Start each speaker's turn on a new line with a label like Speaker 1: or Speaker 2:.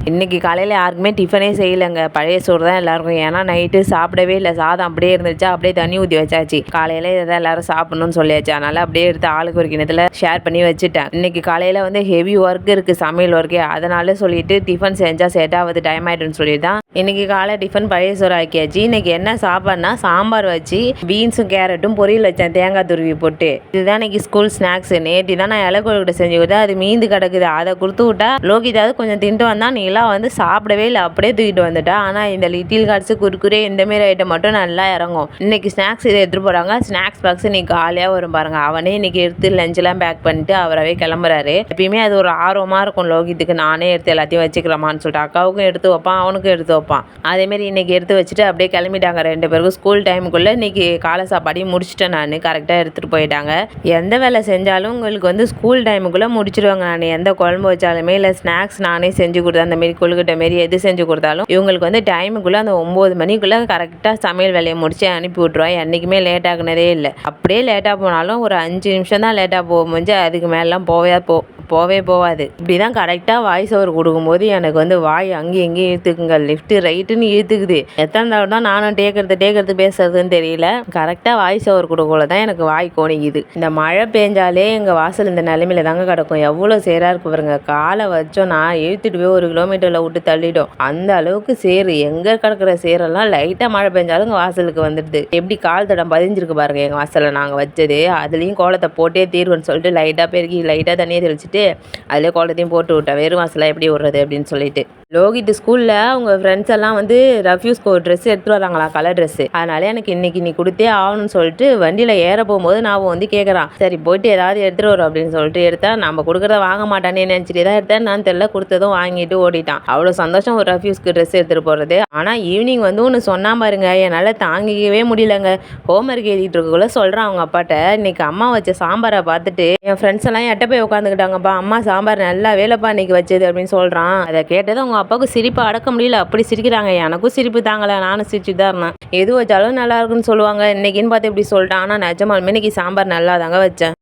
Speaker 1: இன்னைக்கு காலையில் யாருக்குமே டிஃபனே செய்யலைங்க. பழைய சோறு தான் எல்லாருக்கும். ஏன்னா நைட்டு சாப்பிடவே இல்லை. சாதம் அப்படியே இருந்துச்சா, அப்படியே தண்ணி ஊற்றி வச்சாச்சு. காலையில் இதை தான் எல்லாரும் சாப்பிடணும்னு சொல்லியாச்சு. அதனால அப்படியே எடுத்து ஆளுக்கு ஒரு கிணத்துல ஷேர் பண்ணி வச்சுட்டேன். இன்னைக்கு காலையில் வந்து ஹெவி ஒர்க் இருக்குது, சமையல் ஒர்க்கே. அதனால சொல்லிட்டு டிஃபன் செஞ்சால் செட் ஆகுது, டைம் ஆகிடுன்னு சொல்லிட்டு தான் இன்னைக்கு காலை டிஃபன் பழைய சோறு ஆக்கியாச்சு. இன்னைக்கு என்ன சாப்பாடுனா சாம்பார் வச்சு பீன்ஸும் கேரட்டும் பொரியல் வச்சேன், தேங்காய் துருவி போட்டு. இதுதான் இன்னைக்கு ஸ்கூல் ஸ்நாக்ஸ். நேற்று தான் நான் இலக்கொழுக்கிட்ட செஞ்சு கொடுத்தேன், அது மீந்து கிடக்குது. அதை கொடுத்து விட்டா லோகிதாவது கொஞ்சம் தின்ட்டு வந்தா, நீலாம் வந்து சாப்பிடவே இல்லை, அப்படியே தூக்கிட்டு வந்துட்டா. ஆனால் இந்த லிட்டில் கார்ட்ஸு குறுக்குறே இந்தமாரி ஐட்டம் மட்டும் நல்லா இறங்கும். இன்னைக்கு ஸ்நாக்ஸ் இதை எடுத்துகிட்டு போகிறாங்க. ஸ்நாக்ஸ் பாக்ஸ் இன்னைக்கு காலியாக வரும் பாருங்க. அவனே இன்னைக்கு எடுத்து லஞ்செலாம் பேக் பண்ணிட்டு அவரவே கிளம்புறாரு. எப்பயுமே அது ஒரு ஆர்வமாக இருக்கும் லோகித்துக்கு, நானே எடுத்து எல்லாத்தையும் வச்சுக்கிறமான்னு சொல்லிட்டு. அக்காவுக்கும் எடுத்து வைப்பான், அவனுக்கும் எடுத்து வைப்பான். அதேமாரி இன்னைக்கு எடுத்து வச்சுட்டு அப்படியே கிளம்பிட்டாங்க ரெண்டு பேருக்கும். ஸ்கூல் டைமுக்குள்ளே இன்னைக்கு காலை சாப்பாடையும் முடிச்சுட்டேன் நான். கரெக்டாக எடுத்துகிட்டு போயிட்டாங்க. எந்த வேலை செஞ்சாலும் உங்களுக்கு வந்து ஸ்கூல் டைமுக்குள்ளே முடிச்சிடுவாங்க. நான் எந்த குழம்பு வச்சாலுமே இல்லை ஸ்நாக்ஸ் நானே செஞ்சு கொடுத்தேன், அந்தமாரி கொழுக்கட்டை மாரி எது செஞ்சு கொடுத்தாலும் இவங்களுக்கு வந்து டைமுக்குள்ளே அந்த 9 மணிக்குள்ளே கரெக்டாக சமையல் வேலையை முடிச்சு அனுப்பி விட்ருவேன். என்றைக்குமே லேட் ஆகுனதே இல்லை. அப்படியே லேட்டாக போனாலும் ஒரு 5 நிமிஷம் தான் லேட்டாக போக முடிஞ்சு, அதுக்கு மேலாம் போவே போகாது. இப்படி தான் கரெக்டாக வாய்ஸ் ஓவர் கொடுக்கும்போது எனக்கு வந்து வாய் அங்கேயும் எங்கேயும் இழுத்துக்குங்க, லெஃப்ட்டு ரைட்டுன்னு இழுத்துக்குது. எத்தனை தடவை தான் நானும் டேக்கெடுத்து பேசுறதுன்னு தெரியல. கரெக்டாக வாய்ஸ் ஓவர் கொடுக்கல தான் எனக்கு வாய் கோணிக்குது. இந்த மழை பெஞ்சாலே எங்கள் வாசல் இந்த நிலைமையில தாங்க கிடக்கும். எவ்வளோ சேராக இருக்கு பாருங்க. காலை வச்சோன்னா இழுத்துட்டு போய் 1 கிலோமீட்டரில் விட்டு தள்ளிடும். அந்த அளவுக்கு சேரு. எங்கே கிடக்கிற சேரெல்லாம் லைட்டாக மழை பெஞ்சாலும் எங்கள் வாசலுக்கு வந்துடுது. எப்படி கால் தடம் பதிஞ்சிருக்கு பாருங்க எங்கள் வாசலில் நாங்கள் வச்சது. அதுலேயும் கோலத்தை போட்டே தீர்வுன்னு சொல்லிட்டு லைட்டாக பெருக்கி லைட்டாக தண்ணியை தெளிச்சுட்டு அதிலே கோலத்தையும் போட்டு விட்டேன். வெறும் வாசலாக எப்படி விடுறது அப்படின்னு சொல்லிட்டு. லோகித் ஸ்கூலில் அவங்க ஃப்ரெண்ட்ஸ் எல்லாம் வந்து ரஃப்யூஸ்க்கு ஒரு ட்ரெஸ் எடுத்துகிட்டு வராங்களா, கலர் ட்ரெஸ்ஸு. அதனால எனக்கு இன்னைக்கு நீ கொடுத்தே ஆகணும்னு சொல்லிட்டு வண்டியில் ஏற போகும்போது நான் வந்து கேட்குறான், சரி போயிட்டு ஏதாவது எடுத்துகிட்டு வரும் அப்படின்னு சொல்லிட்டு எடுத்தா, நம்ம கொடுக்குறத வாங்க மாட்டானே நினச்சிட்டு தான் எடுத்தேன். நான் தெரியல, கொடுத்ததும் வாங்கிட்டு ஓடிட்டான். அவ்வளோ சந்தோஷம் ஒரு ரஃப்யூஸ்க்கு ட்ரெஸ் எடுத்துகிட்டு போகிறது. ஆனால் ஈவினிங் வந்து ஒன்று சொன்னா பாருங்க, என்னால் தாங்கிக்கவே முடியலங்க. ஹோம்ஒர்க் எழுதிட்டு இருக்கக்குள்ள சொல்கிறான் அவங்க அப்பாட்ட, இன்னைக்கு அம்மா வச்ச சாம்பாரை பார்த்துட்டு என் ஃப்ரெண்ட்ஸ் எல்லாம் எட்ட போய் உட்காந்துக்கிட்டாங்கப்பா, அம்மா சாம்பார் நல்லா வேலைப்பா இன்னைக்கு வச்சது அப்படின்னு சொல்கிறான். அதை கேட்டது அவங்க அப்பாவுக்கு சிரிப்பை அடக்க முடியல. அப்படி சிரிக்கிறாங்க. எனக்கும் சிரிப்பு தாங்கலை, நானும் சிரிச்சு தான் இருந்தேன். எது வச்சாலும் நல்லா இருக்குன்னு சொல்லுவாங்க, இன்னைக்குன்னு பார்த்து இப்படி சொல்லிட்டான். ஆனால் நிஜமாலுமே இன்னைக்கு சாம்பார் நல்லா தாங்க வச்சேன்.